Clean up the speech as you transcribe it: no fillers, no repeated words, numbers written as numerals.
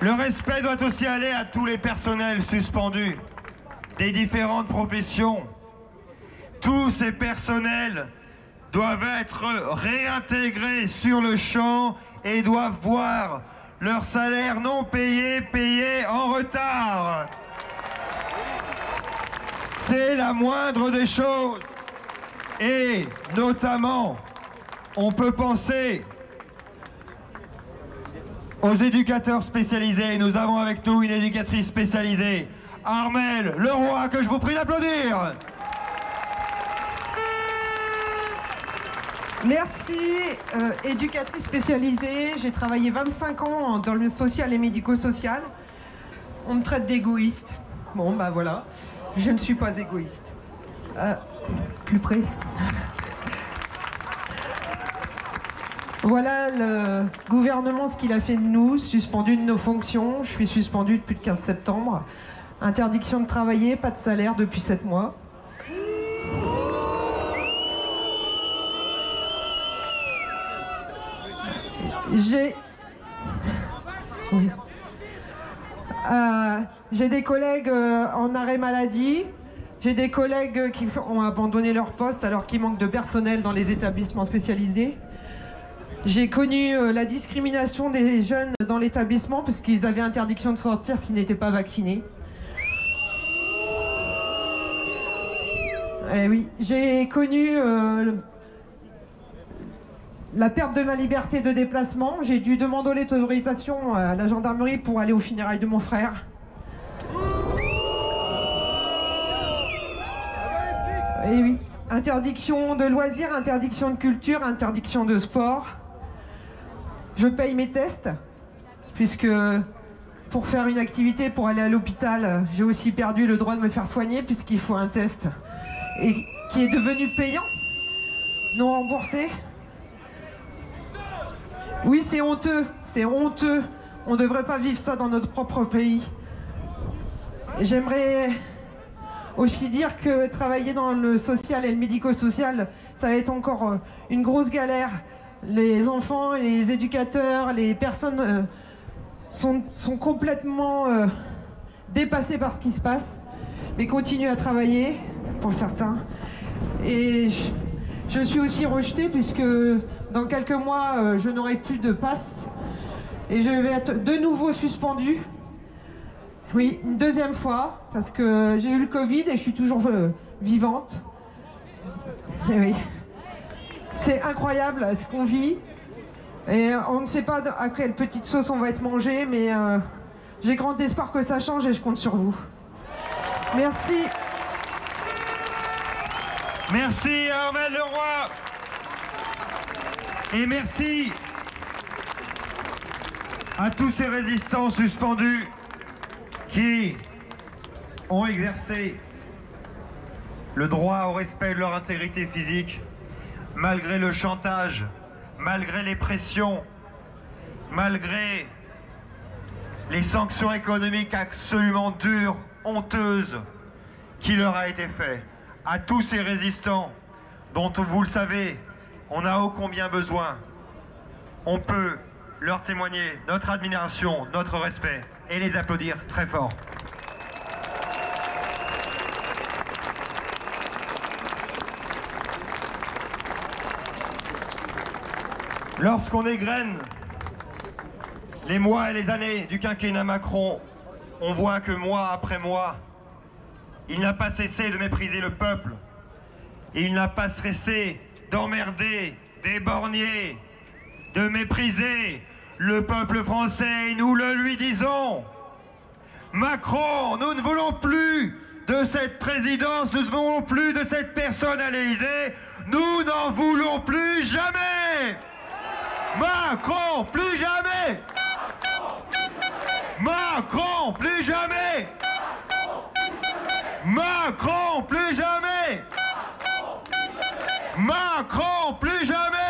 Le respect doit aussi aller à tous les personnels suspendus des différentes professions. Tous ces personnels doivent être réintégrés sur le champ et doivent voir leur salaire non payé payé en retard. C'est la moindre des choses. Et notamment, on peut penser aux éducateurs spécialisés. Nous avons avec nous une éducatrice spécialisée, Armelle Leroy, que je vous prie d'applaudir. Merci, éducatrice spécialisée. J'ai travaillé 25 ans dans le social et médico-social. On me traite d'égoïste. Bon, bah voilà, je ne suis pas égoïste. Plus près. Voilà le gouvernement, ce qu'il a fait de nous, suspendu de nos fonctions. Je suis suspendu depuis le 15 septembre. Interdiction de travailler, pas de salaire depuis 7 mois. J'ai des collègues en arrêt maladie. J'ai des collègues qui ont abandonné leur poste alors qu'il manque de personnel dans les établissements spécialisés. J'ai connu la discrimination des jeunes dans l'établissement parce qu'ils avaient interdiction de sortir s'ils n'étaient pas vaccinés. Eh oui, j'ai connu la perte de ma liberté de déplacement. J'ai dû demander l'autorisation à la gendarmerie pour aller aux funérailles de mon frère. Et oui, interdiction de loisirs, interdiction de culture, interdiction de sport. Je paye mes tests, puisque pour faire une activité, pour aller à l'hôpital, j'ai aussi perdu le droit de me faire soigner, puisqu'il faut un test et qui est devenu payant, non remboursé. Oui, c'est honteux, c'est honteux. On ne devrait pas vivre ça dans notre propre pays. J'aimerais aussi dire que travailler dans le social et le médico-social, ça va être encore une grosse galère. Les enfants, les éducateurs, les personnes sont complètement dépassés par ce qui se passe, mais continuent à travailler, pour certains. Et je suis aussi rejetée puisque dans quelques mois, je n'aurai plus de passe et je vais être de nouveau suspendue. Oui, une deuxième fois, parce que j'ai eu le Covid et je suis toujours vivante. Et oui. C'est incroyable ce qu'on vit. Et on ne sait pas à quelle petite sauce on va être mangé, mais j'ai grand espoir que ça change et je compte sur vous. Merci. Merci à Armelle Leroy. Et merci à tous ces résistants suspendus qui ont exercé le droit au respect de leur intégrité physique, malgré le chantage, malgré les pressions, malgré les sanctions économiques absolument dures, honteuses, qui leur a été fait. À tous ces résistants dont, vous le savez, on a ô combien besoin, on peut leur témoigner notre admiration, notre respect et les applaudir très fort. Lorsqu'on égrène les mois et les années du quinquennat Macron, on voit que mois après mois, il n'a pas cessé de mépriser le peuple. Et il n'a pas cessé d'emmerder, d'éborgner, de mépriser le peuple français. Et nous le lui disons. Macron, nous ne voulons plus de cette présidence, nous ne voulons plus de cette personne à l'Élysée. Nous n'en voulons plus jamais. Macron, plus jamais. Macron, plus jamais. Macron, plus jamais. Macron, plus jamais.